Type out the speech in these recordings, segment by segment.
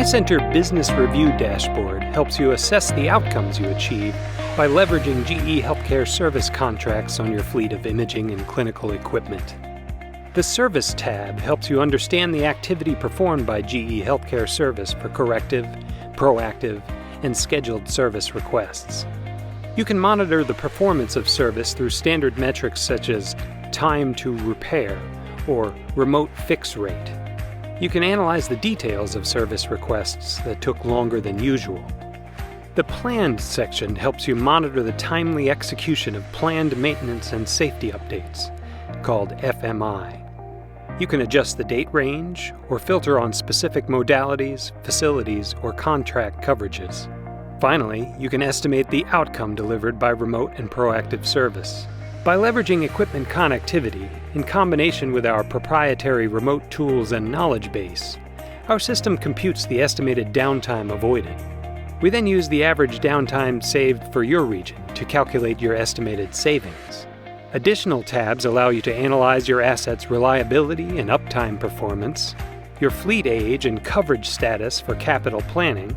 iCenter Business Review Dashboard helps you assess the outcomes you achieve by leveraging GE HealthCare service contracts on your fleet of imaging and clinical equipment. The Service tab helps you understand the activity performed by GE HealthCare service for corrective, proactive, and scheduled service requests. You can monitor the performance of service through standard metrics such as time to repair or remote fix rate. You can analyze the details of service requests that took longer than usual. The Planned section helps you monitor the timely execution of planned maintenance and safety updates, called FMI. You can adjust the date range or filter on specific modalities, facilities, or contract coverages. Finally, you can estimate the outcome delivered by remote and proactive service. By leveraging equipment connectivity in combination with our proprietary remote tools and knowledge base, our system computes the estimated downtime avoided. We then use the average downtime saved for your region to calculate your estimated savings. Additional tabs allow you to analyze your assets' reliability and uptime performance, your fleet age and coverage status for capital planning,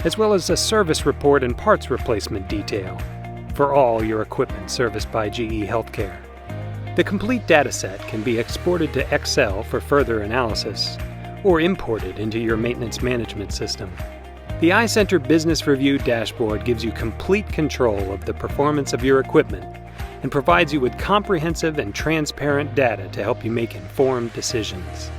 as well as a service report and parts replacement detail for all your equipment serviced by GE HealthCare. The complete dataset can be exported to Excel for further analysis or imported into your maintenance management system. The iCenter Business Review Dashboard gives you complete control of the performance of your equipment and provides you with comprehensive and transparent data to help you make informed decisions.